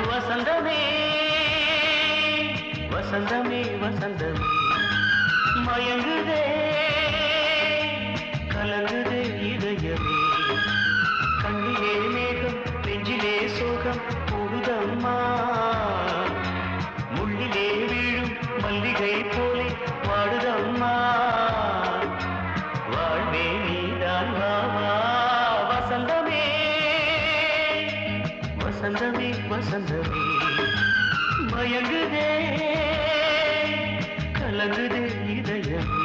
வசந்தமே வசந்தமே வசந்தமே மயங்குதே கலங்குதே இதயமே கண்ணிலே மேகம் நெஞ்சிலே சோகம் கூடுதம்மா முள்ளிலே வீழும் மல்லிகை போலே வாடுதம்மா வாழ்வே நீதான் வாவா வசந்தமே வசந்தமே வசந்தமே மயங்குதே கலங்குதே இதயமே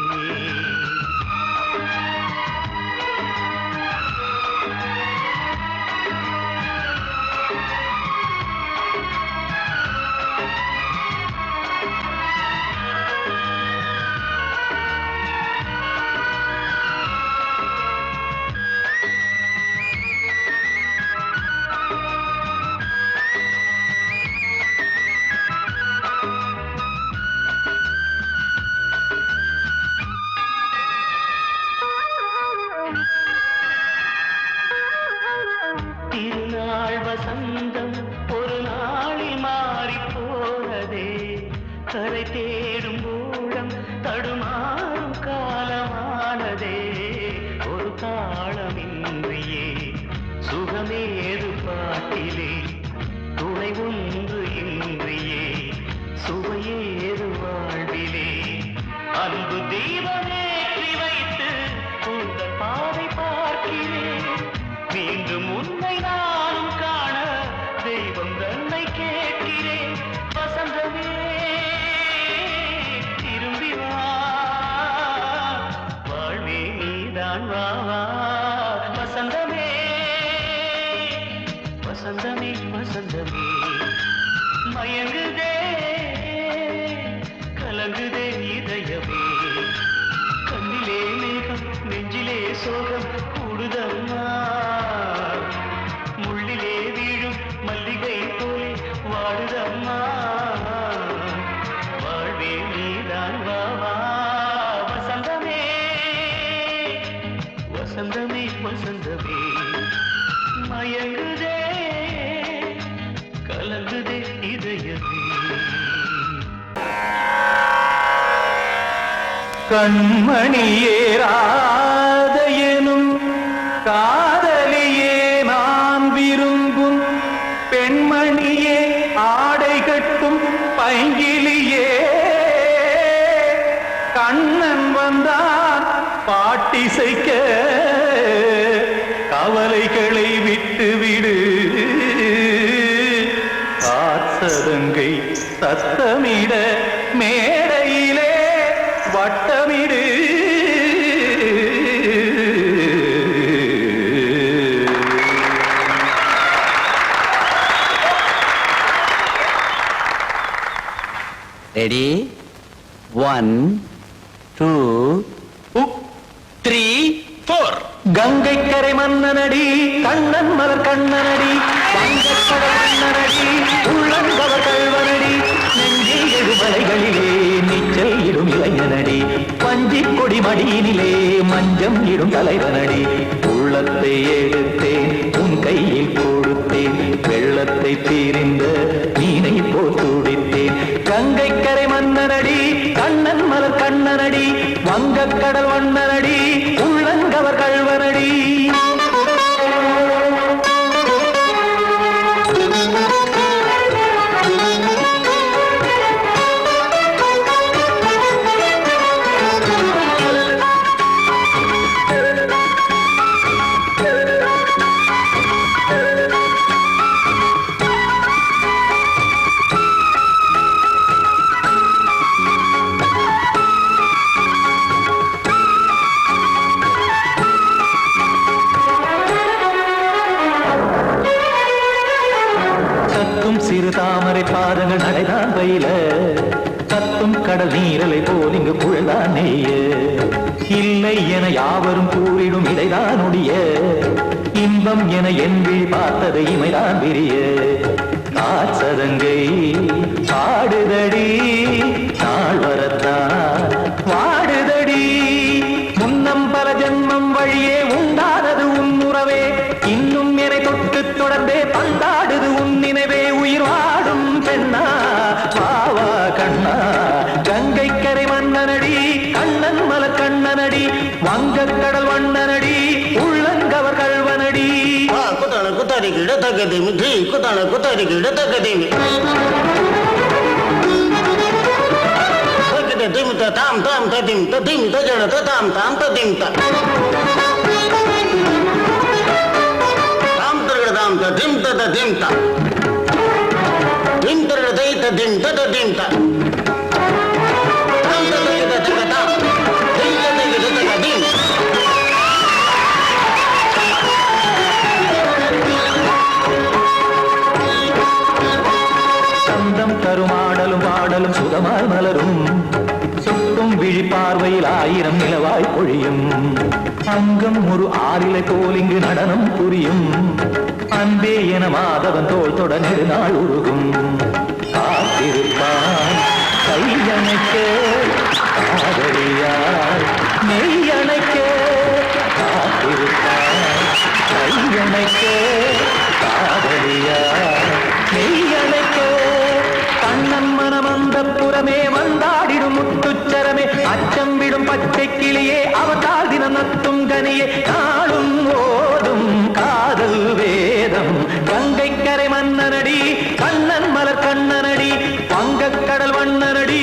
திருநாள் வசந்தம் ஒரு நாளில் மாறி போனதே கரை தேடும் ஊழம் தடுமாறும் காலமானதே ஒரு தாளமின்றியே சுகமேது பாட்டிலே துணை ஒன்று இன்றியே சுவையேது வாழ்விலே அன்பு தீபமேற்றி வைத்து உங்கள் பாதை பார்க்கிறேன் மீண்டும் உன்னை நானும் காண தெய்வம் தன்னை கேட்கிறேன் வசந்தமே திரும்பி வா வாழ்வே நீதான் வா வா வசந்தமே வசந்தமே வசந்தமே மயங்குதே கலங்குதே இதயமே கண்ணிலே மேகம் நெஞ்சிலே சோகம் கூடுதம்மா முள்ளிலே வீழும் மல்லிகை போலே வாடுதம்மா வாழ்வே நீதான் வா வா வசந்தமே வசந்தமே வசந்தமே மயங்குதே கலங்குதே இதயமே கண்மணியே ராதையனும் காதலியே நான் விரும்பும் பெண்மணியே ஆடை கட்டும் பைங்கிலியே கண்ணன் வந்தான் பாட்டிசைக்க கவலைகளை விட்டுவிடு காசதங்கை சத்தமிட மேடையிலே வட்டமிடு ரெடி 1 2 3 4 கங்கை கரை மன்னனடி கண்ணன் மலர் கண்ணனடி வங்கக்கடல் மன்னனடி உள்ளங்கவர் கல்வனடி நெஞ்சில் எழுமலைகளிலே நீச்சல் இடும் இளைஞனடி பஞ்சி கொடி மடியினிலே மஞ்சம் இடும் தலைவனடி உள்ளத்தை எடுத்தேன் உன் கையில் கொடுத்தேன் வெள்ளத்தை தீரிந்த மீனை போல் துடித்தேன் கங்கை கரை மன்னனடி கண்ணன் மலர் கண்ணனடி வங்கக்கடல் வண்ணனடி உள்ளங்கவர் கல்வனடி கடல் நீரலை போல் இங்கு புழல்தான் நெய்ய இல்லை என யாவரும் கூறிடும் இடைதான் ஒடிய இன்பம் என என் விழி பார்த்தது இமைதான் விரிய காற்சதங்கை பாடுதடி நாள் வரத்தான் வாடுதடி முன்னம் பல ஜன்மம் வழியே உண்டானது உன் உறவே இன்னும் என்னை தொட்டு தொடர்ந்தே பந்தாடுது உன் நினைவே உயிர் வாடும் பெண்ணா வாவா கண்ணா கங்கை கரை மன்னனடி கண்ணன் மலர் கண்ணனடி வங்கக் கடல் வண்ணனடி உள்ளங்கவர் கல்வனடி குத்தான குத்தாரி கிட தகதிமி தி குத்தான குத்தாரி கிட தகதிமி தகத திம் த தாம் தாம் ததிம் ததிம் தஜட த தாம் தாம் ததிம் த தாம் தரகட தாம் த திம் த ததிம் த திம் தரகட தை த திம் த ததிம் த தாம் த தகத தகத தாம் திம் த தகத தகதிம் சந்தம் தருமாடலும் பாடலும் சுகமாய் மலரும் சுட்டும் விழி பார்வையில் ஆயிரம் நிலவாய் பொழியும் அங்கம் ஒரு ஆறிலை போல் இங்கு நடனம் புரியும் அன்பே என மாதவன் தோள் தொட நெடுநாள் உருகும் காத்திருப்பான் கையணைக்க காதலியார் மெய்யணைக்க காத்திருப்பான் கையணைக்க காதலியார் மெய்யணைக்க கண்ணன் மனம் அந்த புறமே வந்தாடிடும் முத்துச்சரமே அச்சம் விடும் பச்சை கிளியே அவதால் தினம் நத்தும் கனியே நாளும் ஓடும் காதல் வேதம் கங்கை கரை மன்னனடி கண்ணன் மலர் கண்ணனடி வங்கக் கடல் வண்ணனடி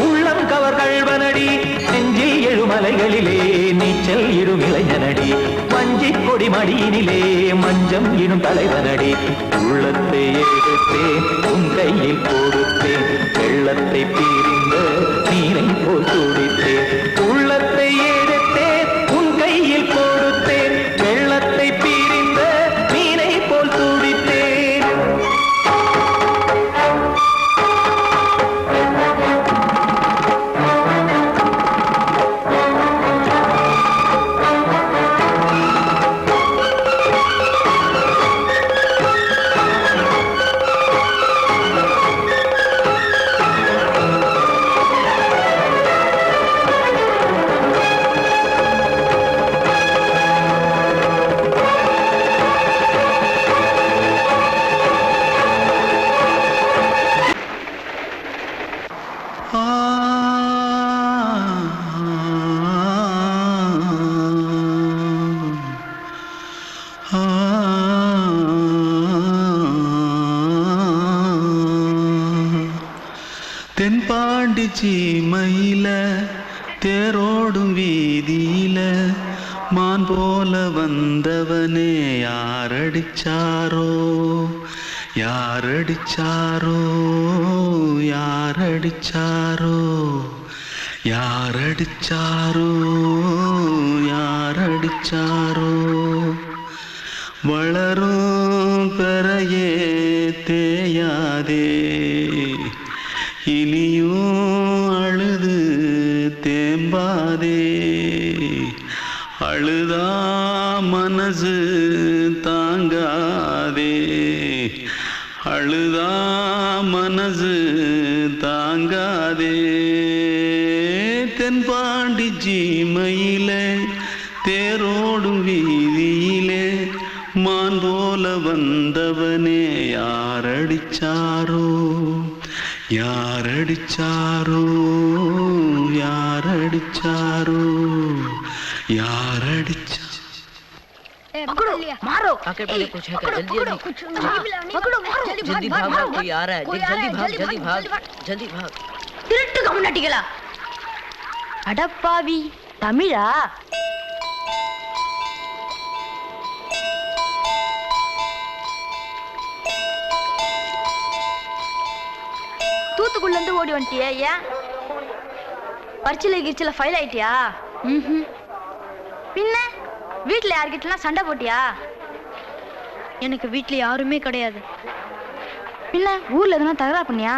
உள்ளம் கவர் கல்வனடி நெஞ்சில் எழுமலைகளிலே நீச்சல் இடும் இளைஞனடி வஞ்சி கொடி மடியினிலே மஞ்சம் இடும் தலைவனடி உள்ளத்தை எடுத்தேன் உன் கையில் கொடுத்தேன் வெள்ளத்தை பிரிந்த நீரை போல் துடித்தேன் உள்ளத்தை எடுத்தேன் உன் கையில் கொடுத்தேன் வெள்ளத்தை பிரிந்த நீரை போல் துடித்தேன் தென்பாண்டி சீமையில தேரோடும் வீதியில மான் போல வந்தவனே யாரடிச்சாரோ யாரடிச்சாரோ யாரடிச்சாரோ யாரடிச்சாரோ யாரடிச்சாரோ வளரும் பெறையே தேயாதே இனியும் அழுது தேம்பாதே அழுதா மனசு தாங்காதே அழுதா மனசு தாங்காதே தென்பாண்டி சீமையிலே தேரோடும் வீதியிலே மான் போல வந்தவனே யாரடிச்சாரோ யாரடிச்சாரோ யாரடிச்சாரோ யாரடிச்சா पकड़ो मारो आके पहले कुछ है क्या जल्दी जल्दी पकड़ो मारो जल्दी भाग भाग कोई आ रहा है जल्दी भाग जल्दी भाग திருட்டு கம்முனட்டிகளா அடப்பாவி தமிழா தூத்துக்குள்ள இருந்து ஓடி வந்துட்டியா ஏன் பரிச்சையில கிரிச்சில ஃபைல் ஆயிட்டியா பின்ன வீட்டுல யார்கிட்டலாம் சண்டை போட்டியா எனக்கு வீட்டுல யாருமே கிடையாது பின்ன ஊர்ல எதுனா தகராறு பண்ணியா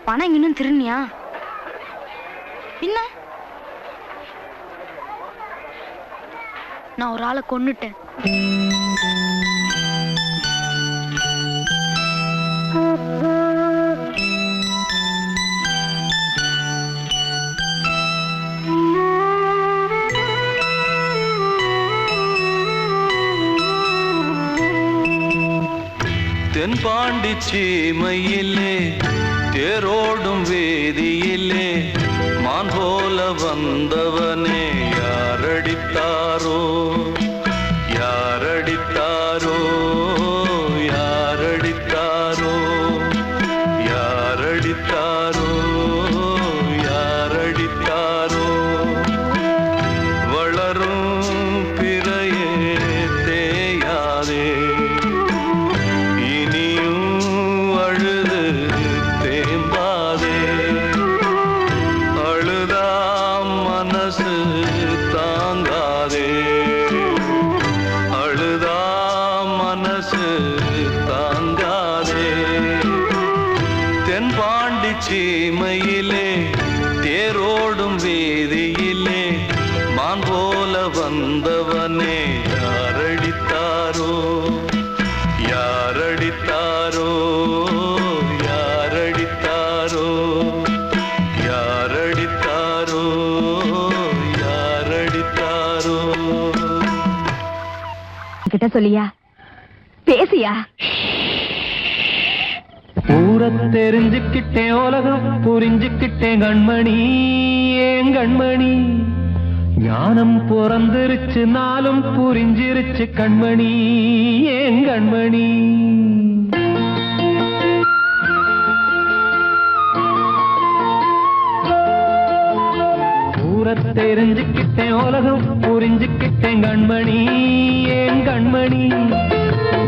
பணம் இன்னும் திருநியா பின்ன நான் ஒரு ஆளை கொன்னுட்டேன். தென்பாண்டி சீமையிலே தேரோடும் வேதியிலே மான் போல வந்தவனே யாரடித்தாரோ யாரடித்தாரோ யாரடித்தாரோ யாரடித்தாரோ யாரடித்தாரோ வளரும் பிறையே தேயாதே சீமையிலே தேரோடும் வேதியிலே மான் போல வந்தவனே யாரடித்தாரோ யாரடித்தாரோ யாரடித்தாரோ யாரடித்தாரோ யாரடித்தாரோ கிட்ட சொல்லியா பேசியா ஊரை தெரிஞ்சுக்கிட்டேன் உலகம் புரிஞ்சுக்கிட்டேன் கண்மணி ஏன் கண்மணி ஞானம் பிறந்திருச்சு நாளும் புரிஞ்சிருச்சு கண்மணி ஏன் கண்மணி ஊரை தெரிஞ்சுக்கிட்டேன் உலகம் புரிஞ்சுக்கிட்டேன் கண்மணி ஏன் கண்மணி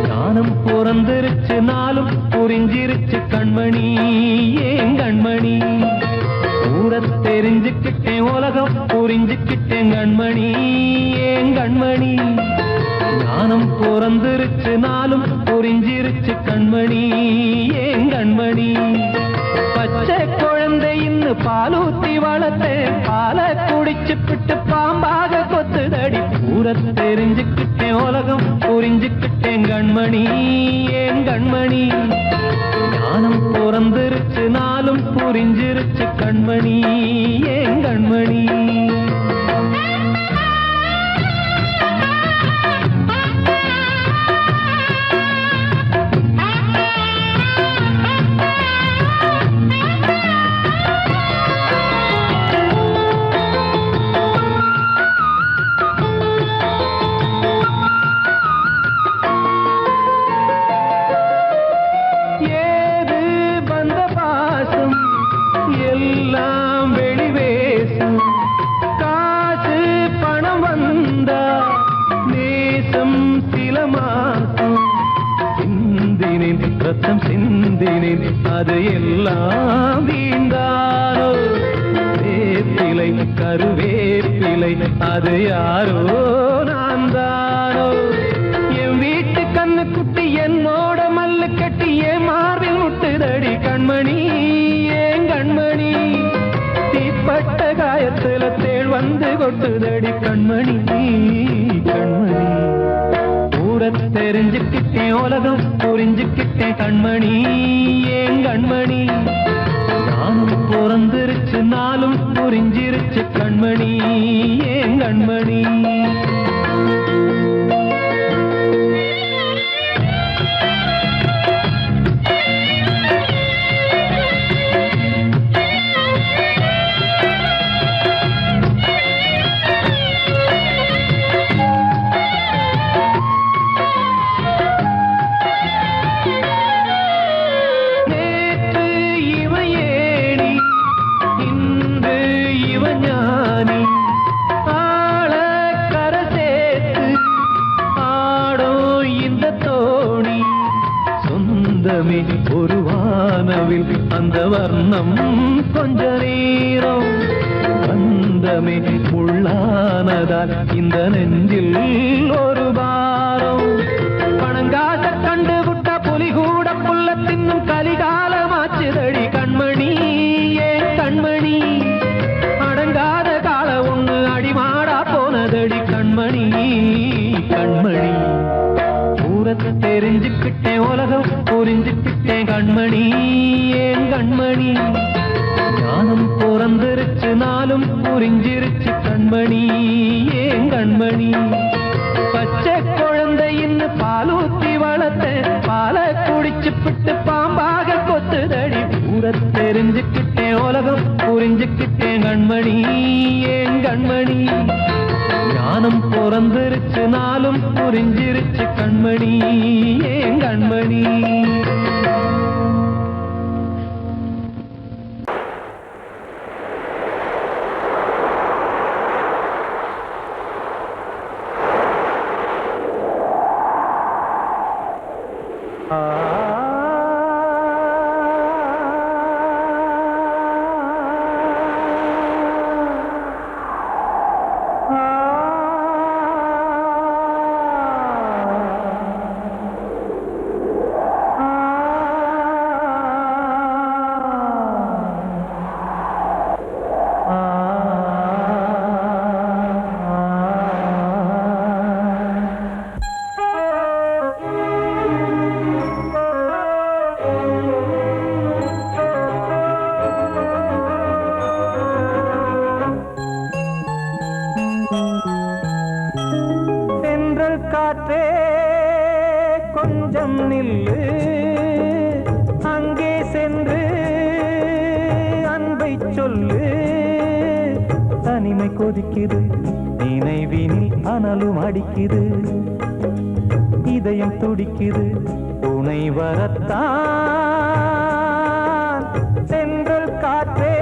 ஞானம் பிறந்திருச்சு நாளும் புரிஞ்சிருச்சு கண்மணி ஏன் கண்மணி ஊரை தெரிஞ்சுக்கிட்டேன் உலகம் புரிஞ்சுக்கிட்டேன் கண்மணி ஏன் கண்மணி ஞானம் பிறந்திருச்சு நாளும் புரிஞ்சிருச்சு கண்மணி ஏன் கண்மணி பச்சை குழந்தை இன்னும் பாலூத்தி வளர்த்தேன் பாலை குடிச்சு பிட்டு பாம்பாக கொத்துதடி ஊரை தெரிஞ்சுக்கிட்டேன் உலகம் புரிஞ்சுக்கிட்டேன் கண்மணி ஏன் கண்மணி ஞானம் பிறந்திருச்சு நாளும் புரிஞ்சிருச்சு கண்மணி ஏன் கண்மணி ரத்தம் சிந்தினேன் அது எல்லாம் வீண்டாரோ வேப்பிலை கருவேப்பிலை அது யாரோ நான் தானோ என் வீட்டு கண்ணு குட்டி என்னோட மல்லு கட்டி என் மார்பில் முட்டுதடி கண்மணி ஏன் கண்மணி தீப்பட்ட காயத்துல தேள் வந்து கொட்டுதடி கண்மணி கண்மணி ஊரை தெரிஞ்சுக்கிட்டேன் உலகம் புரிஞ்சுக்கிட்டேன் கண்மணி ஏன் கண்மணி நானும் பிறந்திருச்சு நாளும் புரிஞ்சிருச்சு கண்மணி ஏன் கண்மணி ஒரு வானவில் அந்த வர்ணம் கொஞ்ச நேரம் வந்தமே உள்ளானதால் இந்த நெஞ்சில் ஒரு பாரம் பணங்காச கண்டு விட்ட புலி கூட புல்ல தின்னும் கலிகாலமாச்சுதடி கண்மணி கண்மணி ஞானம் பிறந்திருச்சு நாளும் புரிஞ்சிருச்சு கண்மணி ஏன் கண்மணி பச்சை குழந்தையின்னு பாலூத்தி வளர்த்த பாலை குடிச்சு பிட்டு பாம்பாக கொத்துதடி ஊர தெரிஞ்சுக்கிட்டேன் உலகம் புரிஞ்சுக்கிட்டேன் கண்மணி ஏன் கண்மணி ஞானம் பிறந்திருச்சு நாளும் புரிஞ்சிருச்சு கண்மணி ஏன் கண்மணி காற்றே கொஞ்சம் நில்லு அங்கே சென்று அன்பை சொல்லு தனிமை கொதிக்குது நினைவினில் அனலும் அடிக்குது இதயம் துடிக்குது துணை வரத்தான் சென்றல் காற்றே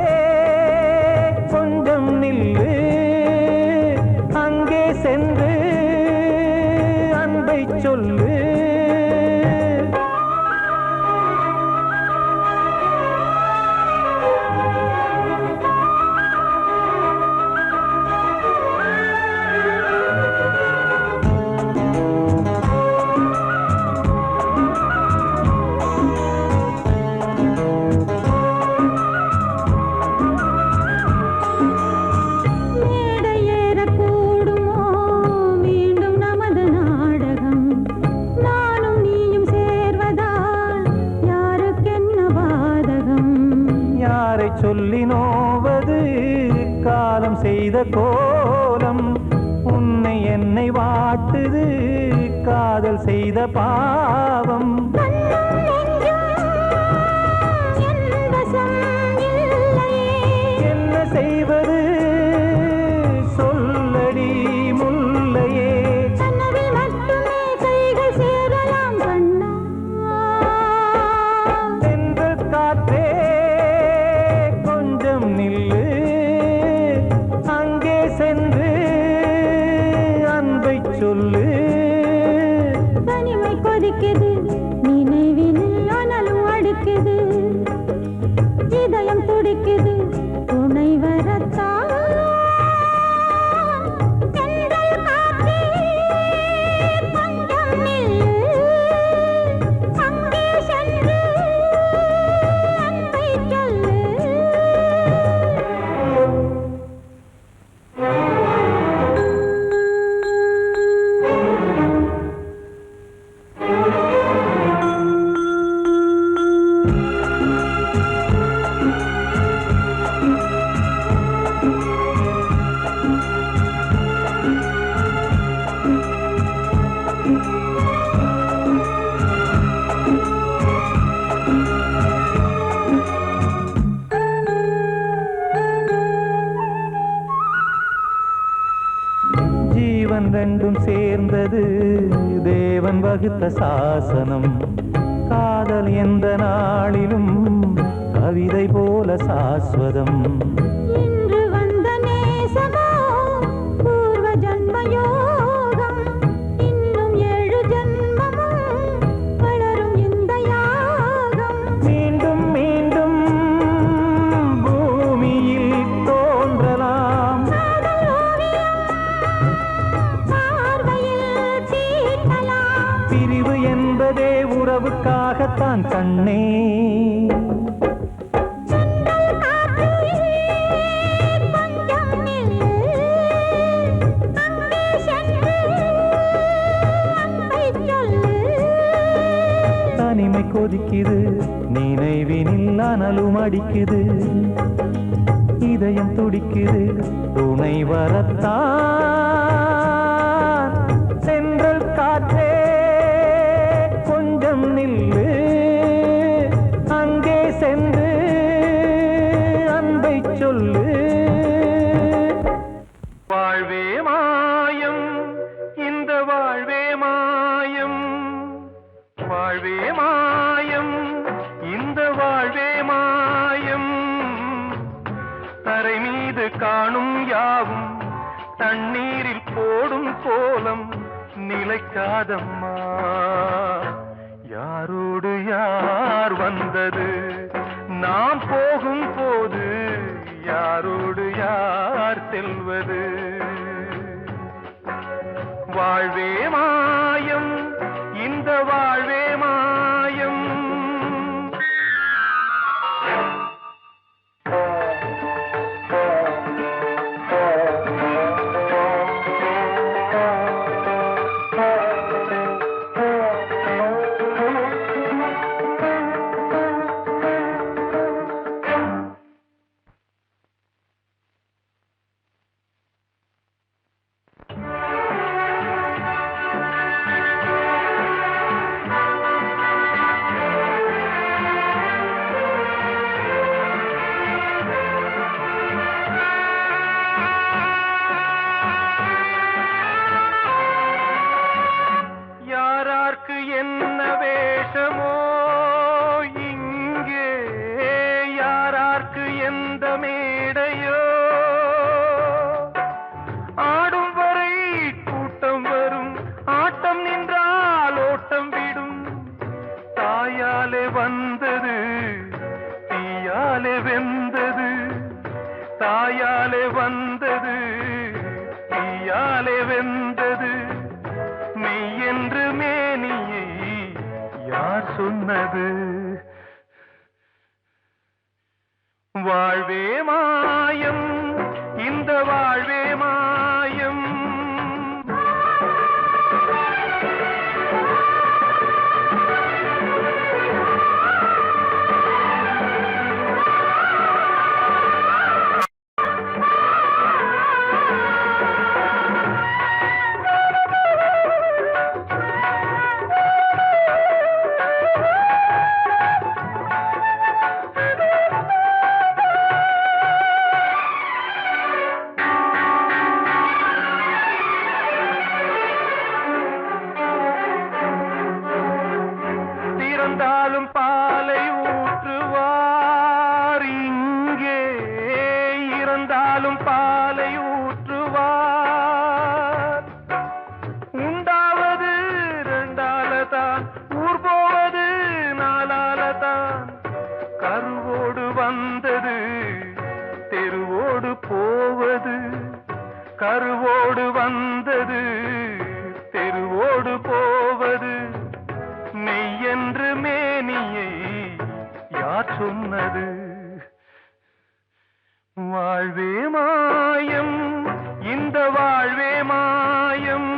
கொஞ்சம் நில்லு அங்கே சென்று சொல்லு சொல்லினோவது காலம் செய்த கோலம் உன்னை என்னை வாட்டுது காதல் செய்த பாவம் என்ன செய்வது சொல்லடி முல்லையே சென்றல் காற்றே நில்லு அங்கே சென்று அன்பை சொல்லு தனிமை கொதிக்குது நினைவினில் அனலும் அடிக்குது இதயம் துடிக்குது துணை வரத்தான் ஜீவன் ரெண்டும் சேர்ந்தது தேவன் வகுத்த சாசனம் காதல் எந்த நாளிலும் கவிதை போல சாஸ்வதம் இன்று வந்த நேசமோ பூர்வ ஜன்மயோகம் இன்னும் 7 ஜன்மமும் வளரும் இந்த யாகம் மீண்டும் மீண்டும் பூமியில் தோன்றலாம் பிரிவு என்பதே உறவுக்காகத்தான் கண்ணே தனிமை கொதிக்குது நினைவினில் அனலும் அடிக்குது, இதயம் துடிக்குது துணை வரத்தான். சென்றல் காற்றே கொஞ்சம் நில்லு, அங்கே சென்று அன்பை சொல்லு. வாழ்வே மாயம், இந்த வாழ்வே மாயம், வாழ்வே மாயம், இந்த வாழ்வே மாயம். தரை மீது காணும் யாவும் தண்ணீரில் போடும் கோலம் நிலைக்காதம்மா. யாரோடு யார் வந்தது நாம் போகும் போது, யாரோடு யார் செல்வது. வாழ்வே மாயம், இந்த வாழ்வே மாயம். யாரார்க்கு என்ன வேஷமோ இங்கே, யாரார்க்கு எந்த மேடையோ, ஆடும் வரை கூட்டம் வரும், ஆட்டம் நின்றால் ஓட்டம் விடும். தாயாலே வந்தது தீயாலே வெந்தது, தாயாலே வந்தது தீயாலே வெந்தது. மெய் என்று மேனியை யார் சொன்னது. வாழ்வே மாயம், இந்த வாழ்வே மாயம். இறந்தாலும் பாலை ஊற்றுவார் இங்கே, இறந்தாலும் பாலை ஊற்றுவார். உண்டாவது ரெண்டாலதான், ஊர் போவது நாலாலதான். கருவோடு வந்தது தெருவோடு போவது, கருவோடு வந்தது தெருவோடு போவது. மெய் என்று மேனியை யார் சொன்னது. வாழ்வே மாயம், இந்த வாழ்வே மாயம்.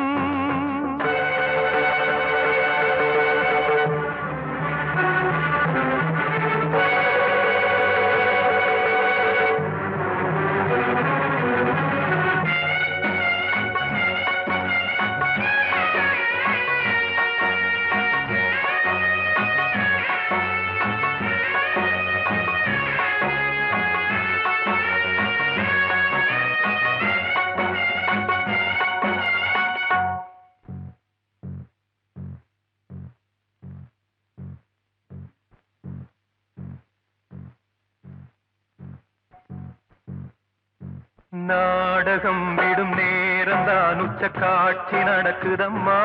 நாடகம் விடும் நேரம்தான் உச்ச காட்சி நடக்குதம்மா.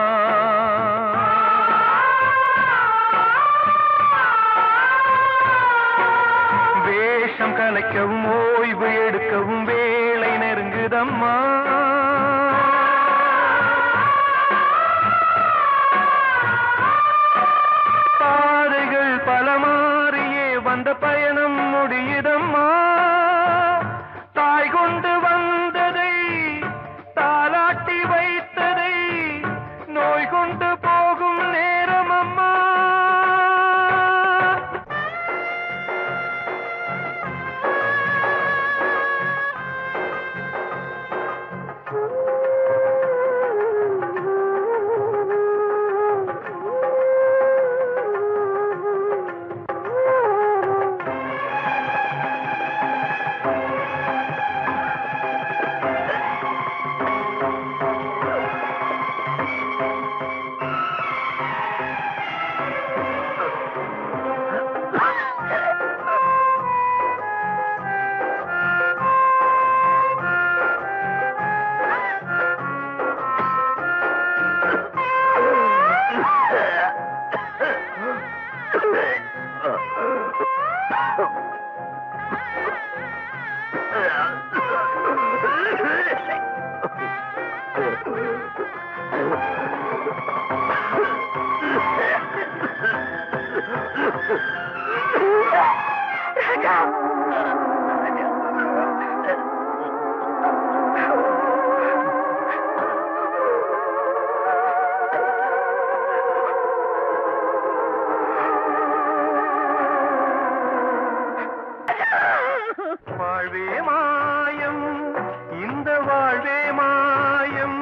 வேஷம் கலைக்கவும் ஓய்வு எடுக்கவும் வேளை நெருங்குதம்மா. பாதைகள் பல மாறியே வந்த பயணம் முடியுதம்மா. தாய் கொண்டு வந்ததை தாலாட்டி வைத்ததை நோய் கொண்டு போகும் நேரம் அம்மா. வாழ்வே மாயம், இந்த வாழ்வே மாயம்,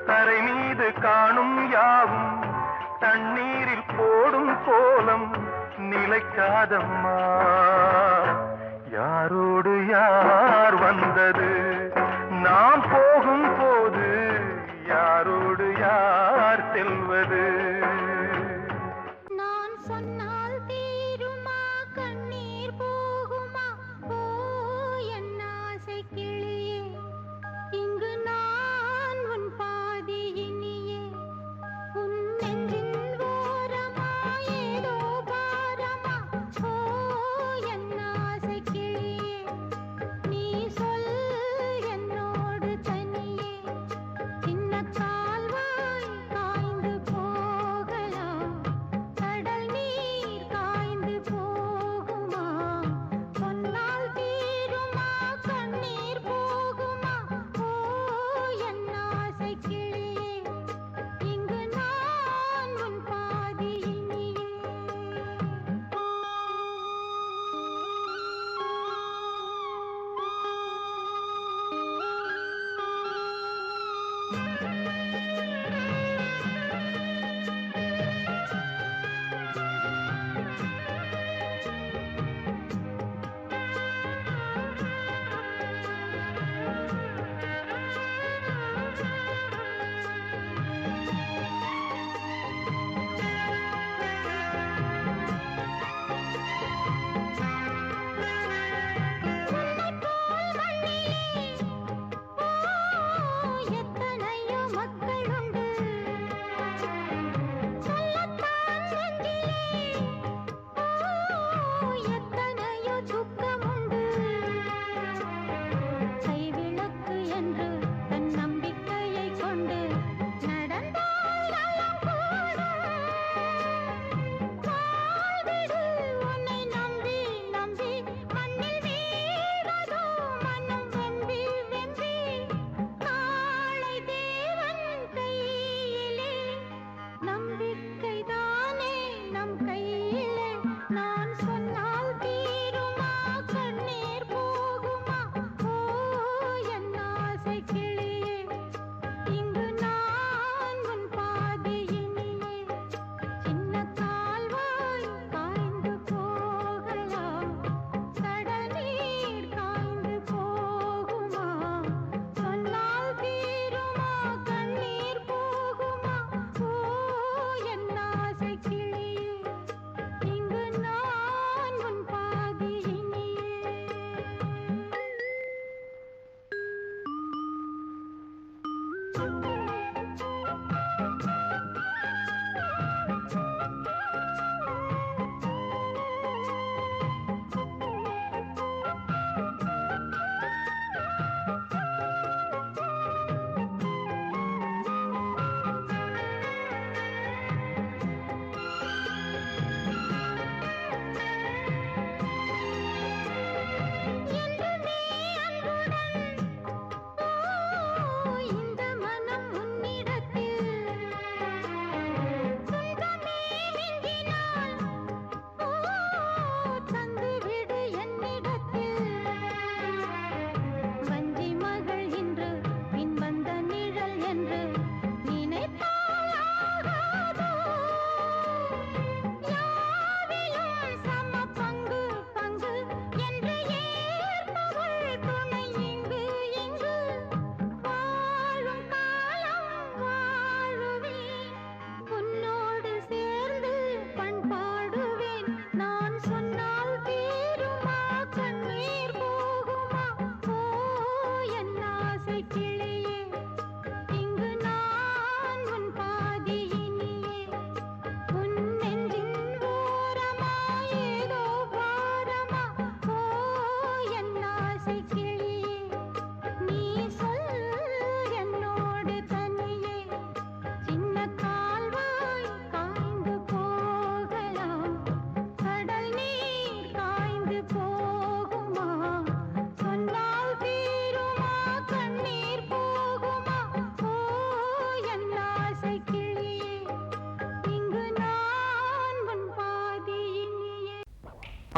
தரை மீது காணும் யாவும் தண்ணீரில் போடும் கோலம் நிலைக்காதம்மா. யாரோடு யார் வந்தது, நாம் போகும் போது யாரோடு யார் செல்வது? நான் சொன்னால் தீருமா, கண்ணீர் போகுமா? ஓ என் ஆசை கிளியே, இங்கு நான் உன் பாதி இனியே. உன் நெஞ்சின் ஓரமா ஏதோ பாரமா? ஓ என்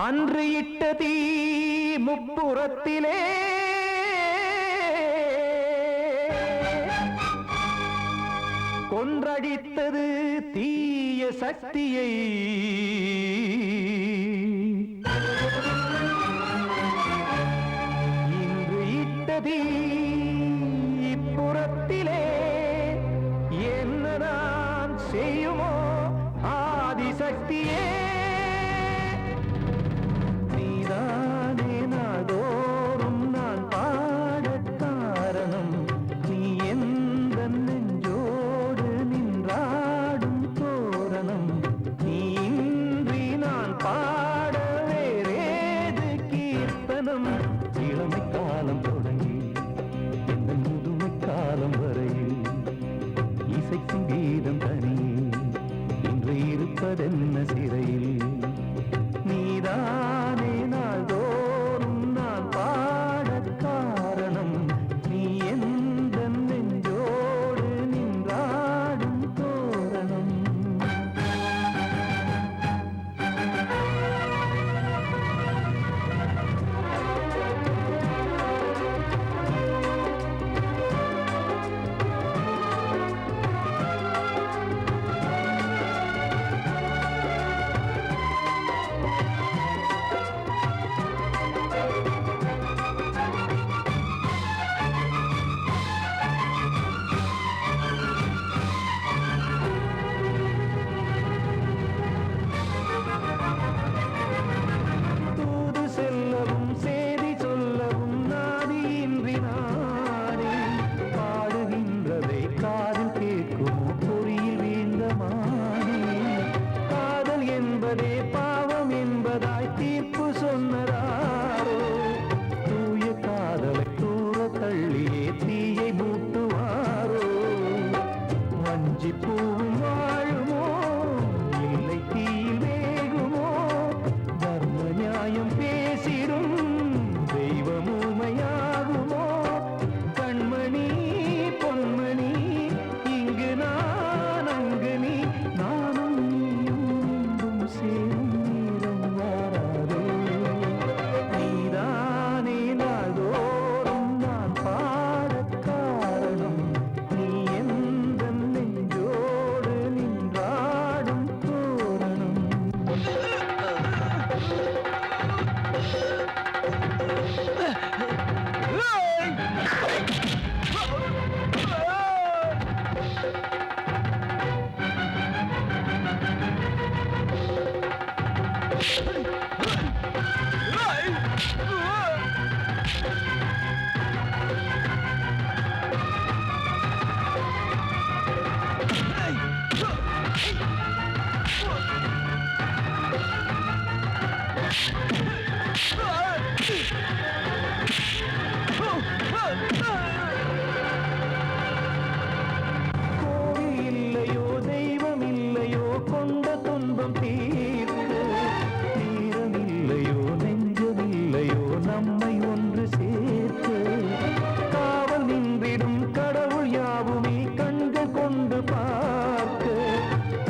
அன்று இட்ட தீ முப்புறத்திலே கொன்றடித்தது தீய சக்தியை. இன்று இட்ட தீ இப்புறத்திலே என்ன நான் செய்யுமோ ஆதிசக்தியே. நீதானே நாடோறும் நான் பாடக் காரணம். நீ எந்த நெஞ்சோடு நின்றாடும் தோரணம். நீ இன்றி நான் பாட வேறேது கீர்த்தனம். இளமை காலம் தொடங்கி எந்த முதுமை காலம் வரையில் இசை சங்கீதம் தனியே இன்று இருப்பதென்ன சிறையில். நீதானே நாள்தோறும் நான் பாடக் காரணம். நீ எந்த நெஞ்சோடு நின்றாடும் தோரணம். தூது செல்லவும் சேதி சொல்லவும் நாதியின்றி நானே பாடுகின்றதை காதில் கேட்குமோ பொறியில் வீழ்ந்த மானே. காதல் என்பதே பாவம் என்பதாய் தீர்ப்பு சொன்னதாரோ. தூய காதலை தூர தள்ளியே தீயை மூட்டுவாரோ. வஞ்சி பூவும் வாழுமோ இல்லை தீயில் வேகுமோ. தர்ம நியாயம் பேசிடும் தெய்வம் ஊமையாகுமோ. கண்மணி பொன்மணி இங்கு நான் அங்கு நீ நானும் நீயும் மீண்டும் சேரும் நேரம் வாராதோ. நீதானே நாள்தோறும் நான் பாடக் காரணம். நீ எந்த நெஞ்சோடு நின்றாடும் தோரணம். கோவில் இல்லையோ தெய்வம் இல்லையோ கொண்ட துன்பம் தீர்க்க. நேரம் இல்லையோ நெஞ்சம் இல்லையோ நம்மை ஒன்று சேர்க்க. காவல் நின்றிடும் கடவுள் யாவுமே கண்கள் கொண்டு பார்க்க.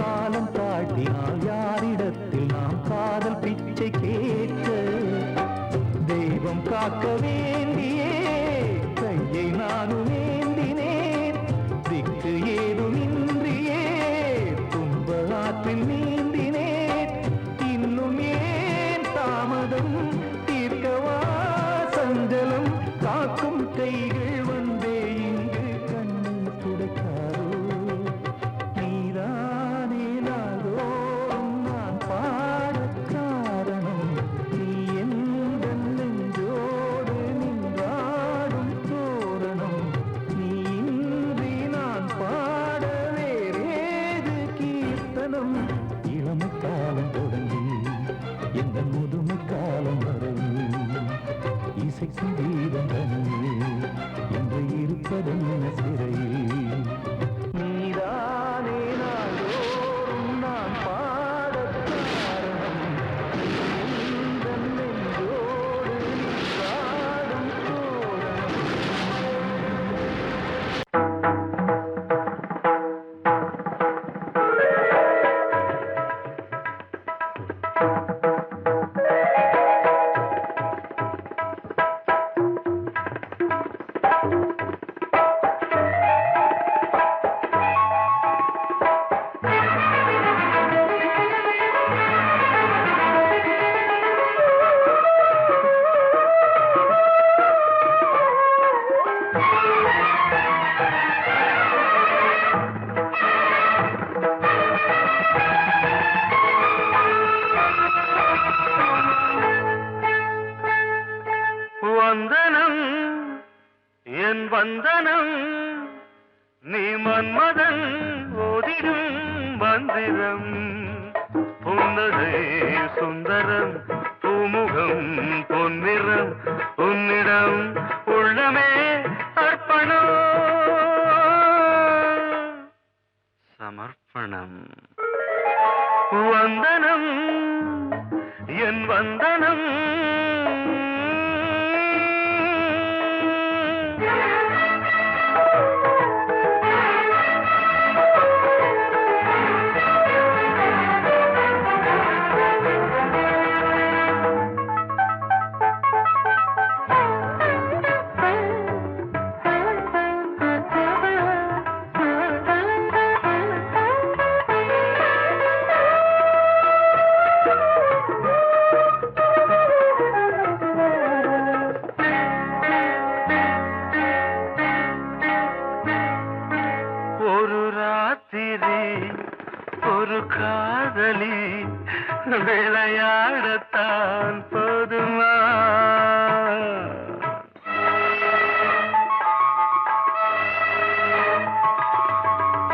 காலம் தாட்டினால் யாரிடத்தில் நாம் காதல் பிச்சை கேட்க. தெய்வம் காக்க வேண்டியே கையை நானும் ஏந்தினேன். திக்கு ஏதுமின்றியே துன்ப ஆற்றில் நீந்தினேன். இன்னும் ஏன் தாமதம் தீர்க்கவா சஞ்சலம். காக்கும் கைகள் வந்தே இங்கு கண்ணீர் துடைக்காரோ. நீதானே நாள்தோறும் நான் பாடக் காரணம். நீ எந்த நெஞ்சோடு நின்றாடும் தோரணம். நீ இன்றி நான் பாட வேறேது கீர்த்தனம். இளமை காலம் தொடங்கி எந்த முதுமை காலம் வரையில் இசை சங்கீதம் தனியே என்று இருப்பதென்ன சிறையில். நீதானே நாள்தோறும் நான் பாடக் காரணம். எந்த நெஞ்சோடு நின்றாடும் தோரணம். வந்தனம் என் வந்தனம் நீ மன்மதன் ஓதிடும் மந்திரம் புன்னகை சுந்தரம் பூமுகம் பொன்னிறம் உன்னிடம் உள்ளமே அர்ப்பணம் சமர்ப்பணம் வந்தனம் என் வந்தனம் ஒரு காதலி விளையாடத்தான் போதுமா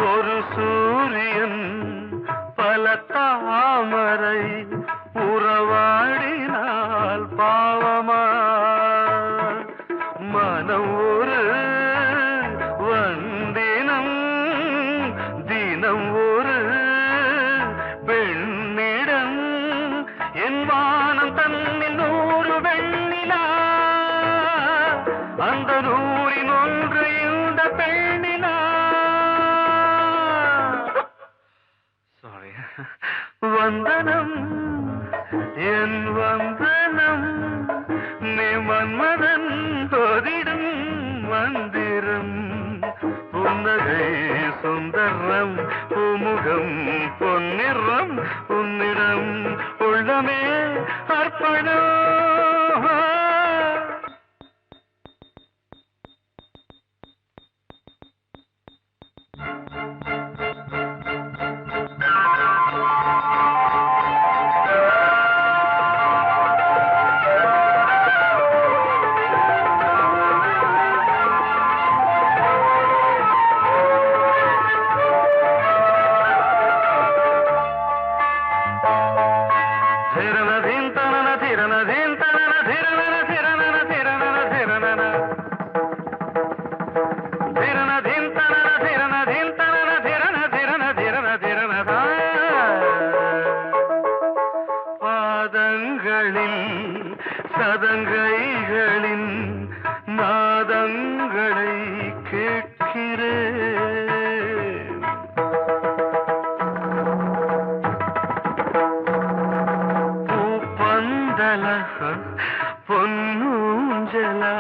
ஒரு சூரியன் பல தாமரை உறவாடினால் பாவமா மனம் ஒரு வந்தினம் தினம் ஒரு பெண்ணிடம் என் வானம் தன்னில் 100 வெண்ணிலா அந்த 100இன் ஒன்று இந்த பெண்ணிலா சாரி வந்தனம் என் வந்தனம் நீ மன்மதன் ஓதிடும் மந்திரம் புன்னகை சுந்தரம் பூமுகம் பொன்னிறம் உன்னிடம் உள்ளமே அர்ப்பணம் சதங்கைகளின் நாதங்களை கேட்கிறேன் பூப்பந்தல பொன்னூஞ்சலா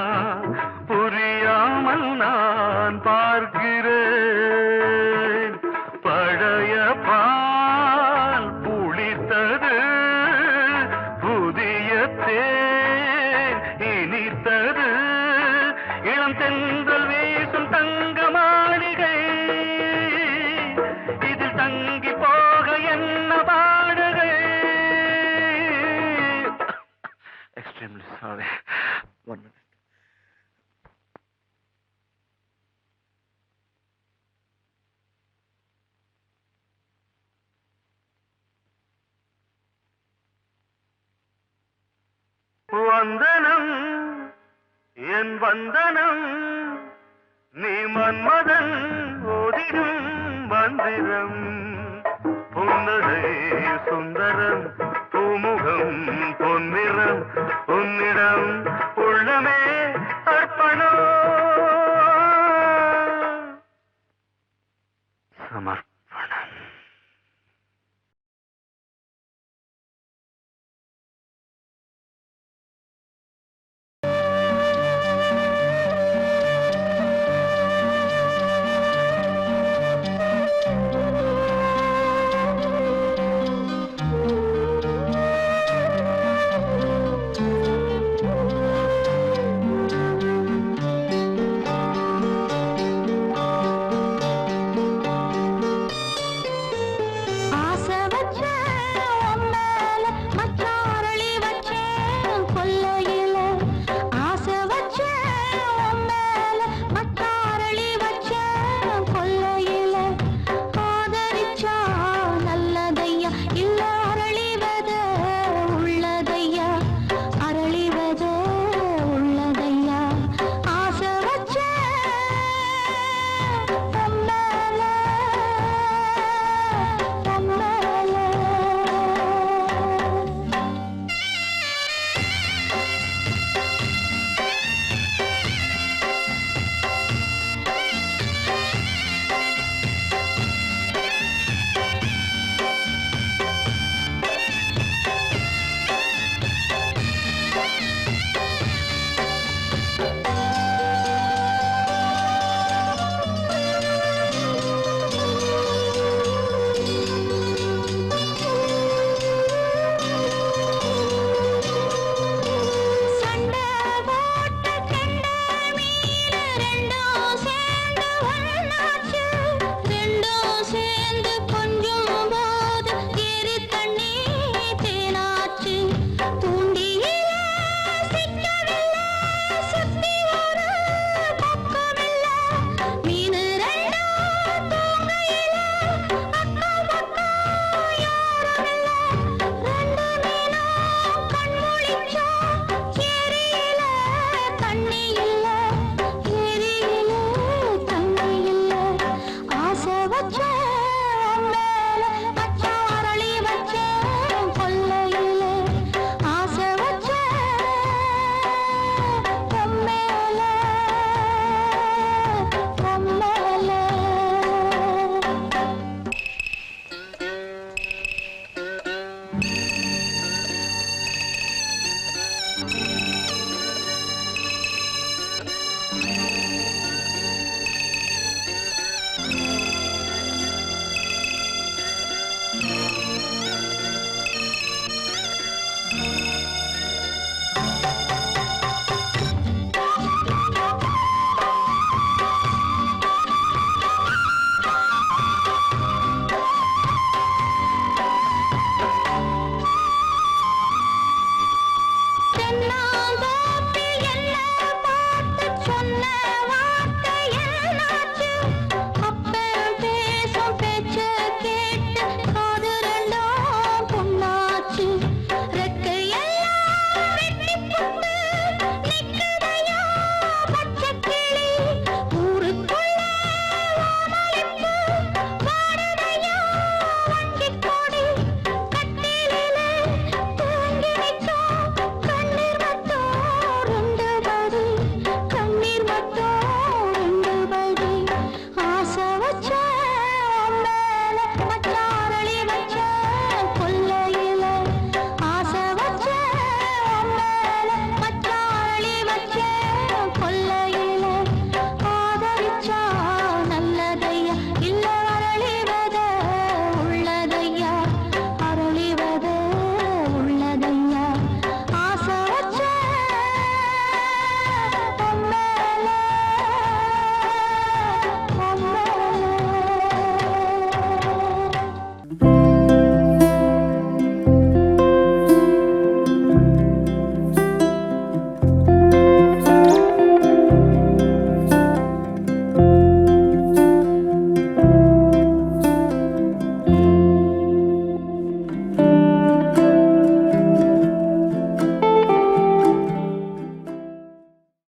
புரியாமல் நான் பார்க்கிறேன் பழைய பால் புளித்தது புதிய தேன் இனித்தது இளம் தென்றல் வீசும் தங்க மாளிகை இதில் தங்கி போக என்ன பாடுகை எக்ஸ்ட்ரீம்லி சாரி ஒன் மினிட் வந்தனம் என் வந்தனம் நீ மன்மதன் ஓதிடும் மந்திரம் புன்னகை சுந்தரம் பூமுகம் பொன்னிறம் உன்னிடம்